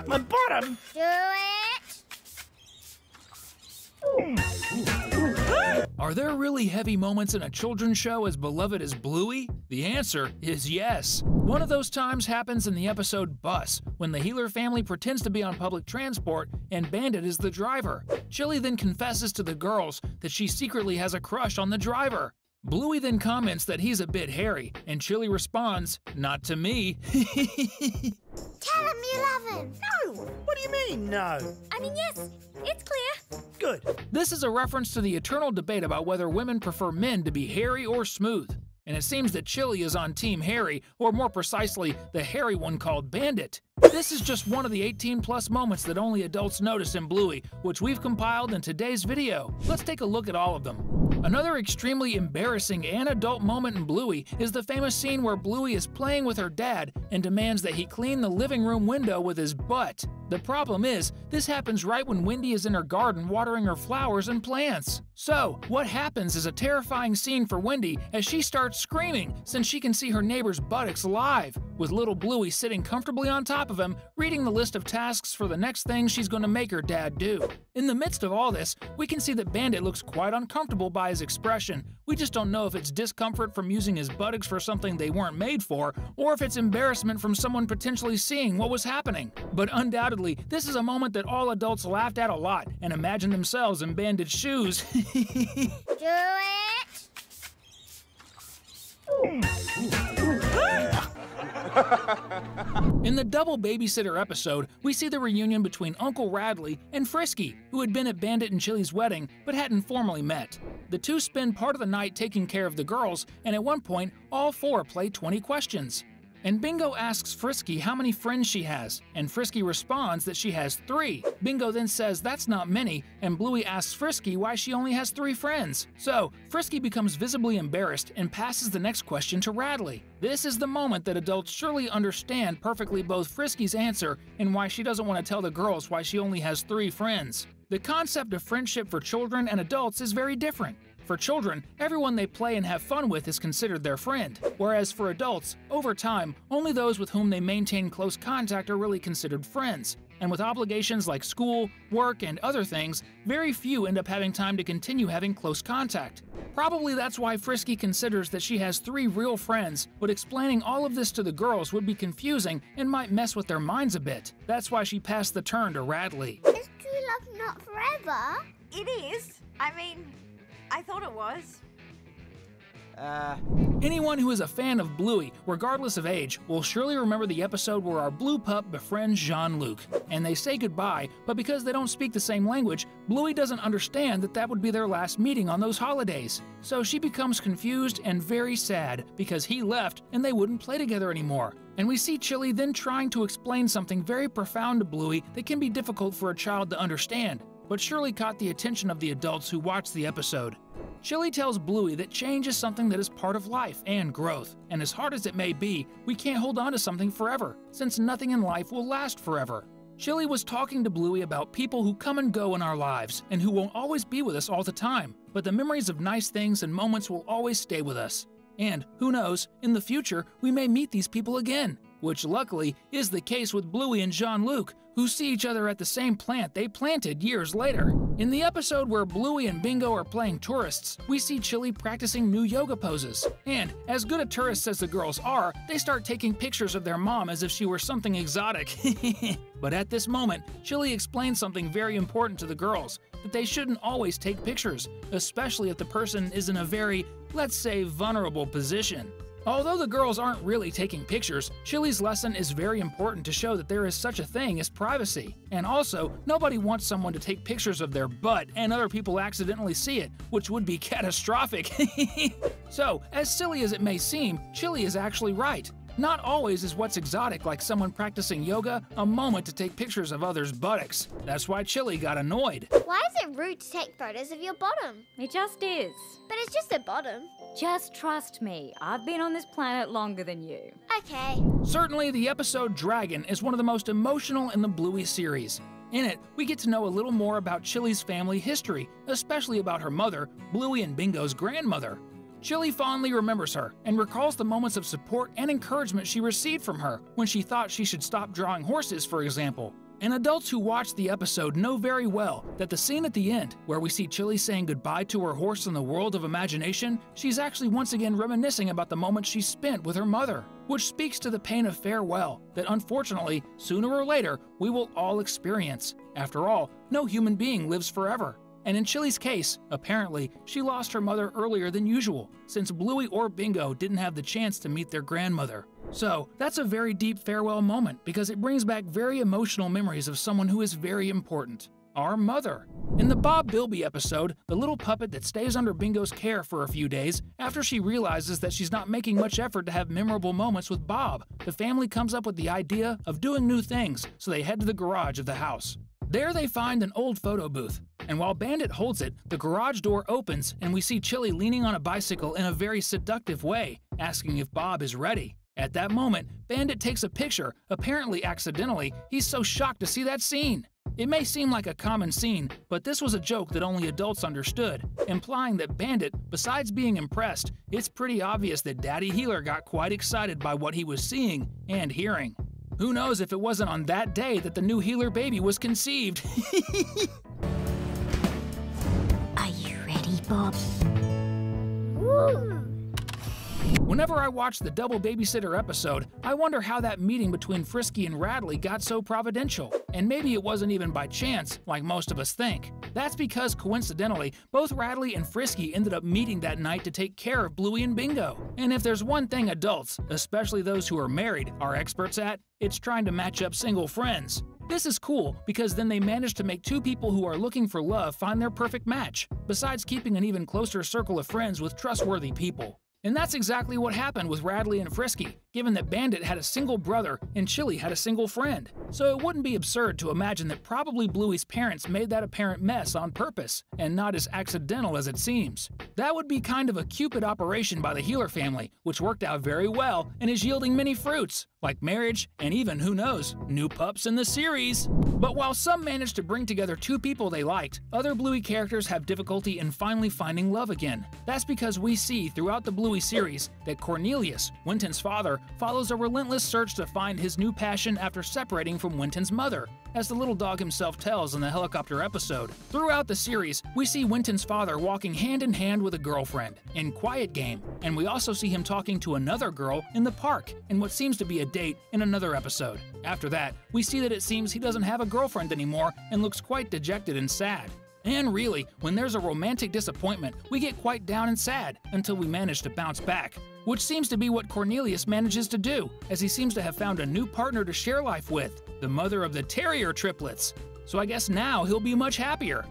My bottom! Do it! Are there really heavy moments in a children's show as beloved as Bluey? The answer is yes. One of those times happens in the episode Bus, when the Healer family pretends to be on public transport and Bandit is the driver. Chili then confesses to the girls that she secretly has a crush on the driver. Bluey then comments that he's a bit hairy, and Chili responds, "Not to me." Tell him you love him. No! What do you mean, no? I mean, yes, it's clear. Good. This is a reference to the eternal debate about whether women prefer men to be hairy or smooth. And it seems that Chili is on Team Hairy, or more precisely, the hairy one called Bandit. This is just one of the 18+ moments that only adults notice in Bluey, which we've compiled in today's video. Let's take a look at all of them. Another extremely embarrassing and adult moment in Bluey is the famous scene where Bluey is playing with her dad and demands that he clean the living room window with his butt. The problem is, this happens right when Wendy is in her garden watering her flowers and plants. So, what happens is a terrifying scene for Wendy as she starts screaming since she can see her neighbor's buttocks live, with little Bluey sitting comfortably on top of him, reading the list of tasks for the next thing she's going to make her dad do. In the midst of all this, we can see that Bandit looks quite uncomfortable by his expression. We just don't know if it's discomfort from using his buttocks for something they weren't made for, or if it's embarrassment from someone potentially seeing what was happening. But undoubtedly, this is a moment that all adults laughed at a lot and imagined themselves in Bandit's shoes. Do it! In the double Babysitter episode, we see the reunion between Uncle Radley and Frisky, who had been at Bandit and Chili's wedding but hadn't formally met. The two spend part of the night taking care of the girls, and at one point, all four play 20 questions. And Bingo asks Frisky how many friends she has, and Frisky responds that she has 3. Bingo then says that's not many, and Bluey asks Frisky why she only has 3 friends. So, Frisky becomes visibly embarrassed and passes the next question to Radley. This is the moment that adults surely understand perfectly both Frisky's answer and why she doesn't want to tell the girls why she only has 3 friends. The concept of friendship for children and adults is very different. For children, everyone they play and have fun with is considered their friend, whereas for adults, over time, only those with whom they maintain close contact are really considered friends. And with obligations like school, work, and other things, very few end up having time to continue having close contact. Probably that's why Frisky considers that she has 3 real friends, but explaining all of this to the girls would be confusing and might mess with their minds a bit. That's why she passed the turn to Radley. Is true love not forever? It is. I mean, I thought it was. Anyone who is a fan of Bluey, regardless of age, will surely remember the episode where our blue pup befriends Jean-Luc, and they say goodbye, but because they don't speak the same language, Bluey doesn't understand that that would be their last meeting on those holidays. So she becomes confused and very sad because he left and they wouldn't play together anymore. And we see Chili then trying to explain something very profound to Bluey that can be difficult for a child to understand, but surely caught the attention of the adults who watched the episode. Chili tells Bluey that change is something that is part of life and growth, and as hard as it may be, we can't hold on to something forever, since nothing in life will last forever. Chili was talking to Bluey about people who come and go in our lives, and who won't always be with us all the time, but the memories of nice things and moments will always stay with us. And, who knows, in the future, we may meet these people again, which luckily is the case with Bluey and Jean-Luc, who see each other at the same plant they planted years later. In the episode where Bluey and Bingo are playing tourists, we see Chili practicing new yoga poses. And, as good a tourists as the girls are, they start taking pictures of their mom as if she were something exotic. But at this moment, Chili explains something very important to the girls, that they shouldn't always take pictures, especially if the person is in a very, let's say, vulnerable position. Although the girls aren't really taking pictures, Chili's lesson is very important to show that there is such a thing as privacy. And also, nobody wants someone to take pictures of their butt and other people accidentally see it, which would be catastrophic. So, as silly as it may seem, Chili is actually right. Not always is what's exotic, like someone practicing yoga, a moment to take pictures of others' buttocks. That's why Chili got annoyed. Why is it rude to take photos of your bottom? It just is. But it's just a bottom. Just trust me, I've been on this planet longer than you. Okay. Certainly, the episode Dragon is one of the most emotional in the Bluey series. In it, we get to know a little more about Chili's family history, especially about her mother, Bluey and Bingo's grandmother. Chili fondly remembers her and recalls the moments of support and encouragement she received from her when she thought she should stop drawing horses, for example. And adults who watch the episode know very well that the scene at the end, where we see Chili saying goodbye to her horse in the world of imagination, she's actually once again reminiscing about the moment she spent with her mother, which speaks to the pain of farewell that unfortunately, sooner or later, we will all experience. After all, no human being lives forever. And in Chili's case, apparently, she lost her mother earlier than usual, since Bluey or Bingo didn't have the chance to meet their grandmother. So, that's a very deep farewell moment because it brings back very emotional memories of someone who is very important. Our mother. In the Bob Bilby episode, the little puppet that stays under Bingo's care for a few days, after she realizes that she's not making much effort to have memorable moments with Bob, the family comes up with the idea of doing new things, so they head to the garage of the house. There they find an old photo booth, and while Bandit holds it, the garage door opens and we see Chili leaning on a bicycle in a very seductive way, asking if Bob is ready. At that moment, Bandit takes a picture, apparently accidentally. He's so shocked to see that scene. It may seem like a common scene, but this was a joke that only adults understood, implying that Bandit, besides being impressed, it's pretty obvious that Daddy Healer got quite excited by what he was seeing and hearing. Who knows if it wasn't on that day that the new Healer baby was conceived? Are you ready, Bob? Woo! Whenever I watch the Double Babysitter episode, I wonder how that meeting between Frisky and Radley got so providential. And maybe it wasn't even by chance, like most of us think. That's because, coincidentally, both Radley and Frisky ended up meeting that night to take care of Bluey and Bingo. And if there's one thing adults, especially those who are married, are experts at, it's trying to match up single friends. This is cool because then they manage to make two people who are looking for love find their perfect match, besides keeping an even closer circle of friends with trustworthy people. And that's exactly what happened with Radley and Frisky, given that Bandit had a single brother and Chili had a single friend. So it wouldn't be absurd to imagine that probably Bluey's parents made that apparent mess on purpose, and not as accidental as it seems. That would be kind of a Cupid operation by the Healer family, which worked out very well and is yielding many fruits, like marriage and even, who knows, new pups in the series. But while some managed to bring together two people they liked, other Bluey characters have difficulty in finally finding love again. That's because we see throughout the Bluey series that Cornelius, Winton's father, follows a relentless search to find his new passion after separating from Winton's mother, as the little dog himself tells in the helicopter episode. Throughout the series, we see Winton's father walking hand in hand with a girlfriend in Quiet Game, and we also see him talking to another girl in the park in what seems to be a date in another episode. After that, we see that it seems he doesn't have a girlfriend anymore and looks quite dejected and sad. And really, when there's a romantic disappointment, we get quite down and sad until we manage to bounce back, which seems to be what Cornelius manages to do, as he seems to have found a new partner to share life with, the mother of the terrier triplets. So I guess now he'll be much happier.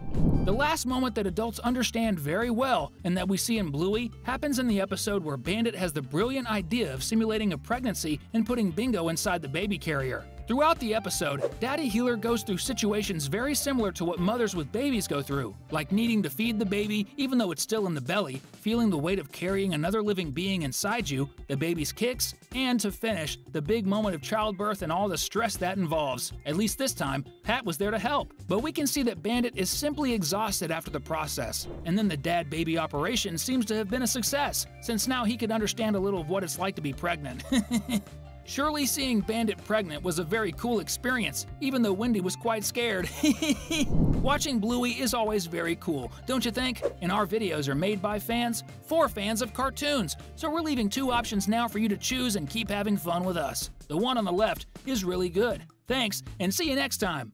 The last moment that adults understand very well and that we see in Bluey happens in the episode where Bandit has the brilliant idea of simulating a pregnancy and putting Bingo inside the baby carrier. Throughout the episode, Daddy Healer goes through situations very similar to what mothers with babies go through, like needing to feed the baby even though it's still in the belly, feeling the weight of carrying another living being inside you, the baby's kicks, and to finish, the big moment of childbirth and all the stress that involves. At least this time, Pat was there to help. But we can see that Bandit is simply exhausted after the process. And then the dad-baby operation seems to have been a success, since now he could understand a little of what it's like to be pregnant. Surely seeing Bandit pregnant was a very cool experience, even though Wendy was quite scared. Watching Bluey is always very cool, don't you think? And our videos are made by fans for fans of cartoons, so we're leaving two options now for you to choose and keep having fun with us. The one on the left is really good. Thanks, and see you next time.